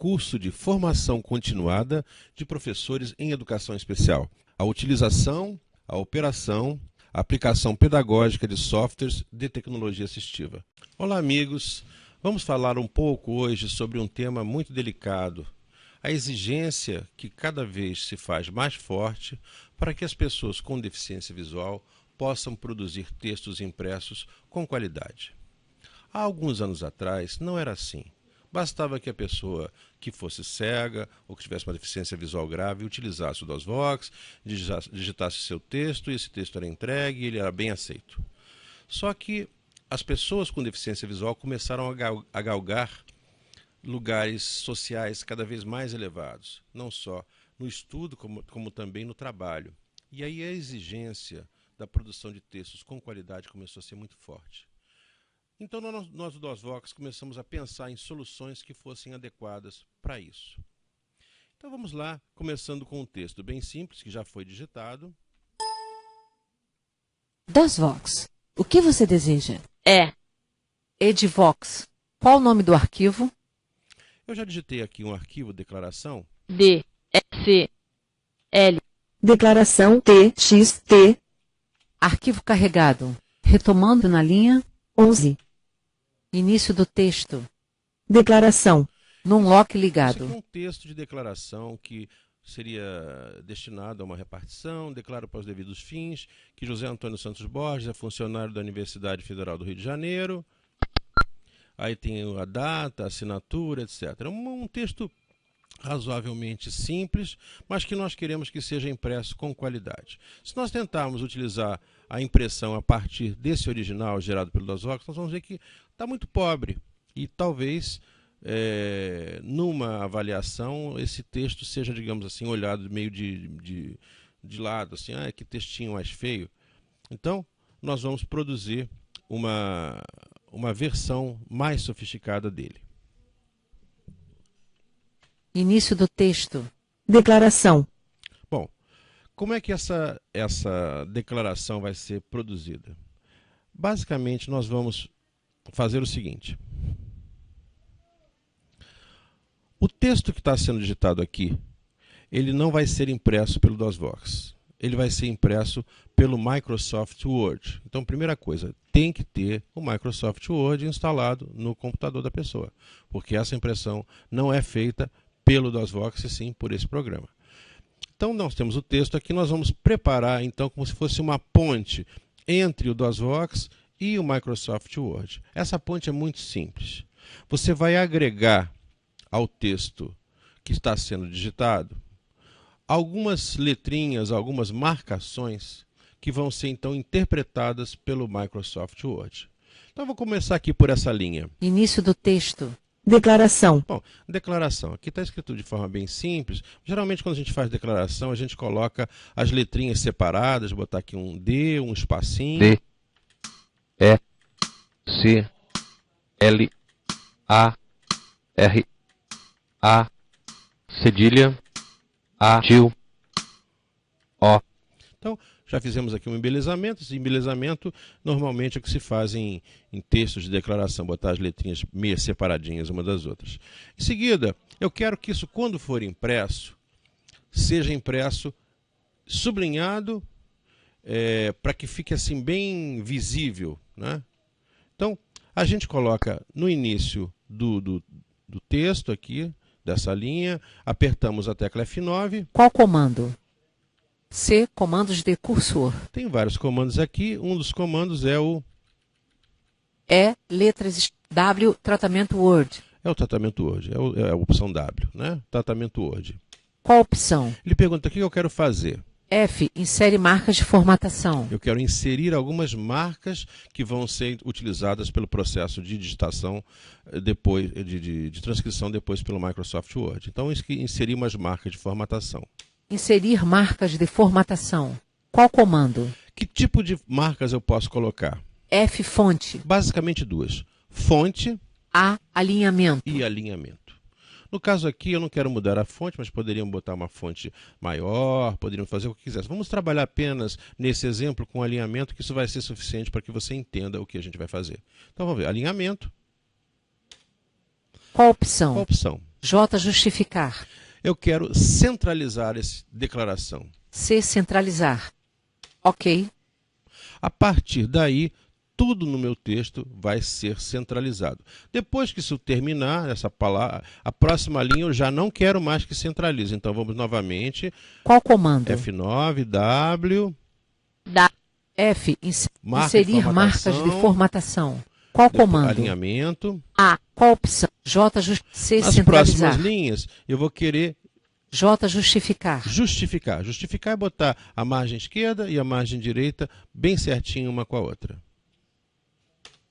curso de formação continuada de professores em educação especial. A utilização, a operação, a aplicação pedagógica de softwares de tecnologia assistiva. Olá, amigos! Vamos falar um pouco hoje sobre um tema muito delicado. A exigência que cada vez se faz mais forte para que as pessoas com deficiência visual possam produzir textos impressos com qualidade. Há alguns anos atrás não era assim. Bastava que a pessoa que fosse cega ou que tivesse uma deficiência visual grave utilizasse o DOSVox, digitasse seu texto e esse texto era entregue e ele era bem aceito. Só que as pessoas com deficiência visual começaram a galgar lugares sociais cada vez mais elevados, não só no estudo como também no trabalho. E aí a exigência da produção de textos com qualidade começou a ser muito forte. Então nós do DOSVox começamos a pensar em soluções que fossem adequadas para isso. Então vamos lá, começando com um texto bem simples que já foi digitado. DOSVox. O que você deseja? Edvox. Qual o nome do arquivo? Eu já digitei aqui um arquivo declaração. DSL. Declaração TXT Arquivo carregado. Retomando na linha 11. início do texto. Declaração. Num lock Isso ligado. aqui é um texto de declaração que seria destinado a uma repartição. Declaro para os devidos fins que José Antônio Santos Borges é funcionário da Universidade Federal do Rio de Janeiro. Aí tem a data, a assinatura, etc. É um texto razoavelmente simples, mas que nós queremos que seja impresso com qualidade. Se nós tentarmos utilizar a impressão a partir desse original gerado pelo DOSVox, nós vamos ver que está muito pobre e talvez numa avaliação esse texto seja, digamos assim, olhado meio de lado, assim, que textinho mais feio. Então, nós vamos produzir uma versão mais sofisticada dele. Início do texto. Declaração. Bom, como é que essa declaração vai ser produzida? Basicamente, nós vamos fazer o seguinte. O texto que está sendo digitado aqui, ele não vai ser impresso pelo DOSVox. Ele vai ser impresso pelo Microsoft Word. Então, primeira coisa, tem que ter o Microsoft Word instalado no computador da pessoa, porque essa impressão não é feita pelo DOSVox, e sim por esse programa. Então, nós temos o texto aqui, nós vamos preparar, então, como se fosse uma ponte entre o DOSVox e o Microsoft Word. Essa ponte é muito simples. Você vai agregar ao texto que está sendo digitado algumas letrinhas, algumas marcações que vão ser, então, interpretadas pelo Microsoft Word. Então, eu vou começar aqui por essa linha. Início do texto. Declaração. Bom, declaração. Aqui está escrito de forma bem simples. Geralmente, quando a gente faz declaração, a gente coloca as letrinhas separadas. Vou botar aqui um D, um espacinho. D, E, C, L, A, R, A, cedilha, A, tio, O. Então, já fizemos aqui um embelezamento. Esse embelezamento normalmente é o que se faz em textos de declaração, botar as letrinhas meio separadinhas uma das outras. Em seguida, eu quero que isso, quando for impresso, seja impresso sublinhado, para que fique assim bem visível, né? Então, a gente coloca no início do texto aqui, dessa linha, apertamos a tecla F9. Qual comando? C. Comandos de cursor. Tem vários comandos aqui. Um dos comandos é o letras W. Tratamento Word. É o tratamento Word, é a opção W, né? Tratamento Word. Qual opção? Ele pergunta o que eu quero fazer. F. Insere marcas de formatação. Eu quero inserir algumas marcas que vão ser utilizadas pelo processo de digitação, depois de transcrição depois pelo Microsoft Word. Então, inserir umas marcas de formatação. Inserir marcas de formatação. Qual comando? Que tipo de marcas eu posso colocar? F. Fonte. Basicamente duas. Fonte A. Alinhamento. e alinhamento. No caso aqui, eu não quero mudar a fonte, mas poderiam botar uma fonte maior, poderiam fazer o que quisesse. Vamos trabalhar apenas nesse exemplo com alinhamento, que isso vai ser suficiente para que você entenda o que a gente vai fazer. Então, vamos ver. Alinhamento. Qual Qual opção? opção? J. Justificar. Eu quero centralizar essa declaração. C. Centralizar. Ok. A partir daí, tudo no meu texto vai ser centralizado. Depois que isso terminar, essa palavra, a próxima linha eu já não quero mais que centralize. Então vamos novamente, Qual comando? F9, W, F. Marca de Inserir marcas de formatação. Qual comando? alinhamento. A. Qual opção? J. C. Nas Centralizar. próximas linhas, eu vou querer J. Justificar. justificar. Justificar é botar a margem esquerda e a margem direita bem certinho uma com a outra.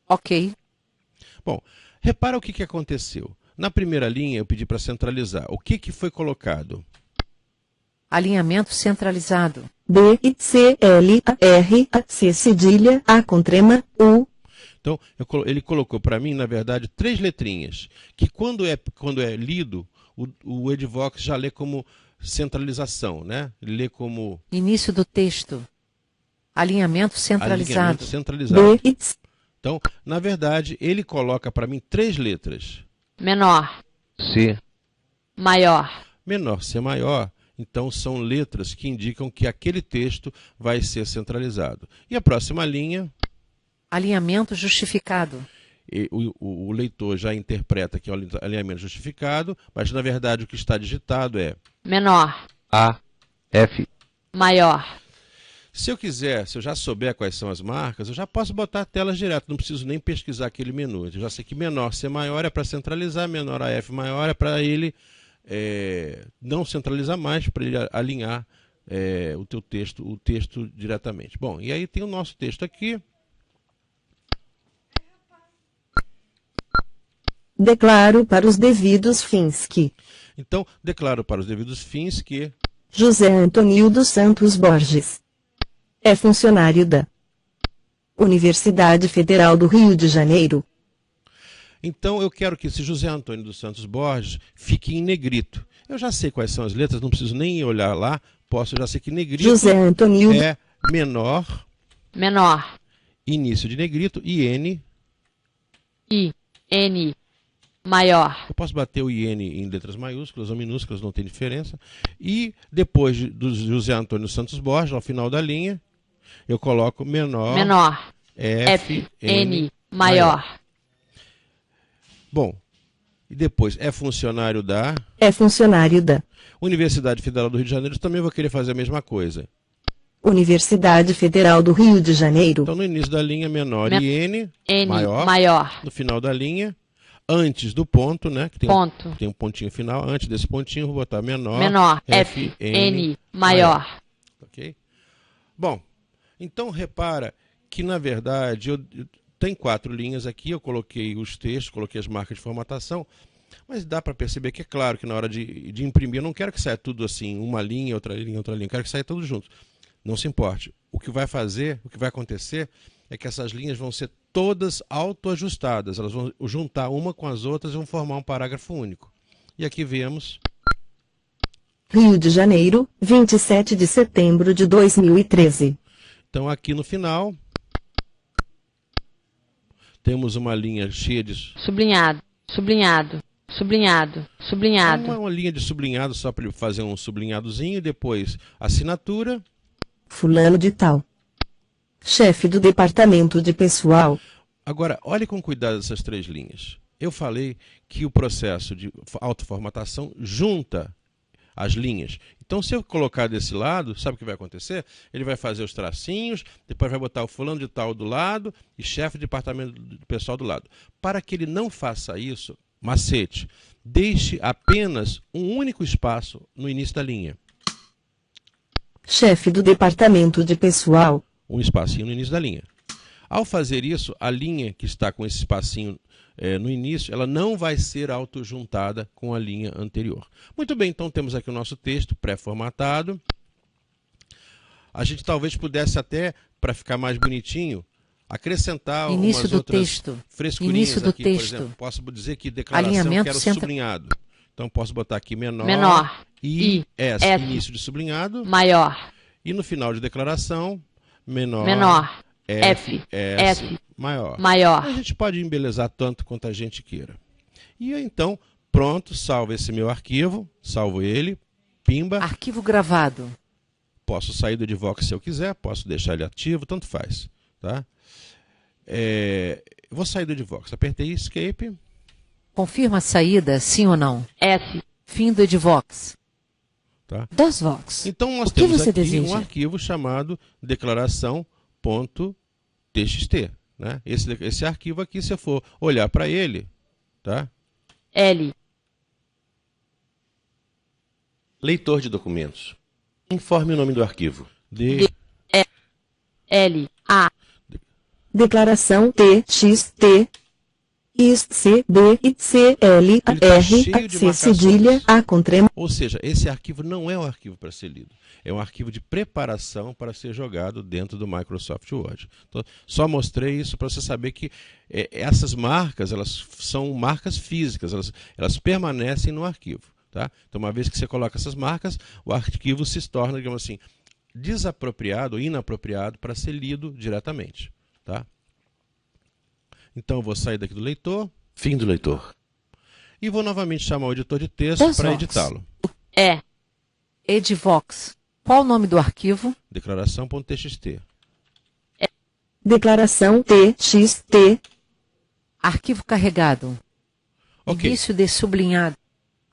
Ok. Bom, repara o que aconteceu. Na primeira linha eu pedi para centralizar. O que foi colocado? Alinhamento centralizado. B, I, C, L, A, R, A, C, cedilha, A com trema, U. Então, ele colocou para mim, na verdade, 3 letrinhas, que quando é lido, o Edvox já lê como centralização, né? Ele lê como Início do texto. Alinhamento centralizado. alinhamento centralizado. B, I, C. Então, na verdade, ele coloca para mim 3 letras. Menor, C, maior, Menor, C maior. Então, são letras que indicam que aquele texto vai ser centralizado. E a próxima linha, Alinhamento justificado. o leitor já interpreta que é o alinhamento justificado, mas, na verdade, o que está digitado é... menor, A, F, maior, Se eu quiser, se eu já souber quais são as marcas, eu já posso botar telas direto, não preciso nem pesquisar aquele menu. Eu já sei que menor C maior é para centralizar, menor a F maior é para ele não centralizar mais, para ele alinhar o texto diretamente. Bom, e aí tem o nosso texto aqui. Declaro para os devidos fins que Então, declaro para os devidos fins que José Antônio dos Santos Borges é funcionário da Universidade Federal do Rio de Janeiro. Então, eu quero que esse José Antônio dos Santos Borges fique em negrito. Eu já sei quais são as letras, não preciso nem olhar lá. Eu já sei que negrito José Antônio é menor, menor, início de negrito, IN. I, N, maior, Eu posso bater o IN em letras maiúsculas ou minúsculas, não tem diferença. E depois do José Antônio dos Santos Borges, ao final da linha, eu coloco menor, F, N, maior, Bom, e depois é funcionário da é funcionário da Universidade Federal do Rio de Janeiro, também vou querer fazer a mesma coisa. Universidade Federal do Rio de Janeiro. Então, no início da linha, menor IN, N, maior. maior, No final da linha, antes do ponto, né? Que tem ponto, tem um pontinho final, antes desse pontinho, vou botar menor, F, N, maior, Ok? Bom, então repara que, na verdade, tem 4 linhas aqui, eu coloquei os textos, coloquei as marcas de formatação, mas dá para perceber que é claro que na hora de imprimir, eu não quero que saia tudo assim, uma linha, outra linha, outra linha, eu quero que saia tudo junto. Não se importe. O que vai acontecer é que essas linhas vão ser todas autoajustadas, elas vão juntar uma com as outras e vão formar um parágrafo único. E aqui vemos... Rio de Janeiro, 27 de setembro de 2013. Então, aqui no final, temos uma linha cheia de... sublinhado, sublinhado, sublinhado, sublinhado, Uma linha de sublinhado, só para ele fazer um sublinhadozinho, depois assinatura. Fulano de tal. Chefe do Departamento de Pessoal. Agora, olhe com cuidado essas 3 linhas. Eu falei que o processo de autoformatação junta as linhas. Então, se eu colocar desse lado, sabe o que vai acontecer? Ele vai fazer os tracinhos, depois vai botar o fulano de tal do lado e chefe de departamento do pessoal do lado. Para que ele não faça isso, macete, deixe apenas um único espaço no início da linha. Chefe do Departamento de Pessoal. Um espacinho no início da linha. Ao fazer isso, a linha que está com esse espacinho no início, ela não vai ser autojuntada com a linha anterior. Muito bem, então temos aqui o nosso texto pré-formatado. A gente talvez pudesse até, para ficar mais bonitinho, acrescentar Início algumas do outras texto. frescurinhas Início do aqui. Por texto. exemplo, posso dizer que declaração Alinhamento quero sublinhado. Então posso botar aqui menor, I, S, F. início de sublinhado. maior, E no final de declaração, menor F, S, S, maior. maior, A gente pode embelezar tanto quanto a gente queira. E então, pronto, salvo esse meu arquivo, salvo ele, pimba. Arquivo gravado. Posso sair do Edivox se eu quiser, posso deixar ele ativo, tanto faz. Tá? Vou sair do Edivox, apertei Escape. Confirma a saída, sim ou não? F. Fim do Edivox. Tá? Das Vox. Então nós O que temos você aqui deseja? um arquivo chamado declaração.txt. Né? Esse arquivo aqui, se eu for olhar para ele, tá? L. Leitor de documentos. Informe o nome do arquivo. L. A. Declaração TXT. ISCB ICL Ele tá R cheio de C marcações. cedilha A com trema. Ou seja, esse arquivo não é um arquivo para ser lido. É um arquivo de preparação para ser jogado dentro do Microsoft Word. Então, só mostrei isso para você saber que essas marcas, elas são marcas físicas, elas permanecem no arquivo. Tá? Então, uma vez que você coloca essas marcas, o arquivo se torna, digamos assim, desapropriado ou inapropriado para ser lido diretamente. Tá? Então, eu vou sair daqui do leitor, fim do leitor. E vou novamente chamar o editor de texto Das para Vox. editá-lo. E. Edivox. Qual o nome do arquivo? Declaração.txt. Declaração TXT. Arquivo carregado. Ok. Início de sublinhado.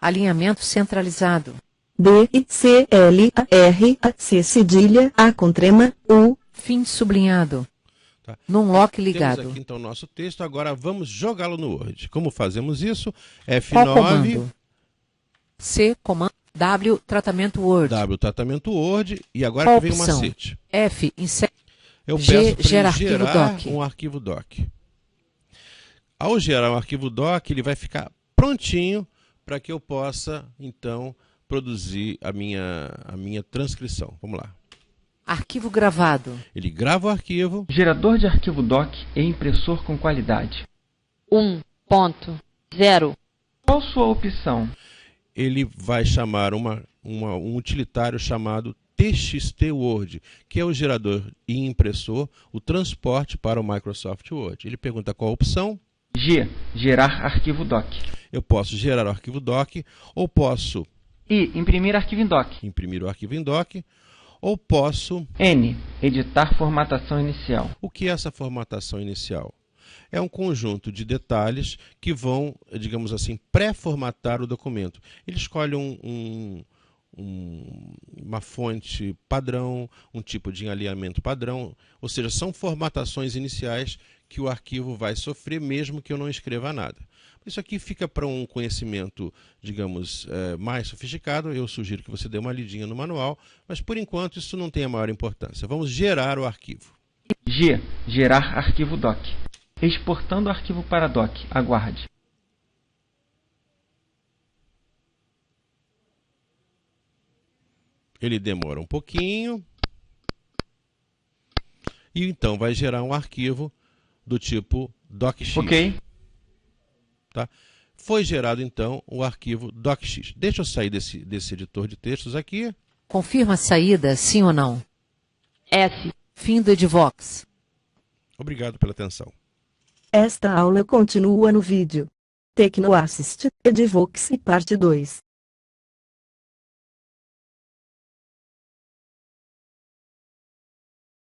Alinhamento centralizado. DICL R C cedilha A com trema U. Fim sublinhado. Tá. Num-lock Temos ligado. aqui então o nosso texto, agora vamos jogá-lo no Word. Como fazemos isso? Qual F9, comando? C, comando. W, tratamento Word. W, tratamento Word, e agora Qual que vem o opção? macete. F, insert. Eu G, peço para gera ele arquivo gerar doc. um arquivo doc. Ao gerar um arquivo doc, ele vai ficar prontinho para que eu possa, então, produzir a minha transcrição. Vamos lá. Arquivo gravado. Ele grava o arquivo, Gerador de arquivo doc e impressor com qualidade. 1.0. Qual sua opção? ele vai chamar um utilitário chamado TXT Word, que é o gerador e impressor, o transporte para o Microsoft Word. Ele pergunta qual a opção. G. Gerar arquivo doc. Eu posso gerar o arquivo doc, ou posso I. Imprimir arquivo em doc. imprimir o arquivo em doc, ou posso... N. Editar formatação inicial. O que é essa formatação inicial? É um conjunto de detalhes que vão, digamos assim, pré-formatar o documento. Ele escolhe uma fonte padrão, um tipo de alinhamento padrão, ou seja, são formatações iniciais que o arquivo vai sofrer mesmo que eu não escreva nada. Isso aqui fica para um conhecimento, digamos, mais sofisticado. Eu sugiro que você dê uma lidinha no manual, mas por enquanto isso não tem a maior importância. Vamos gerar o arquivo. G. Gerar arquivo doc. Exportando arquivo para doc. Aguarde. Ele demora um pouquinho. E então vai gerar um arquivo do tipo docx. Ok. Tá? Foi gerado então o arquivo docx. Deixa eu sair desse editor de textos aqui. Confirma a saída, sim ou não? S. Fim do Edivox. Obrigado pela atenção. Esta aula continua no vídeo. TecnoAssist, Edivox parte 2.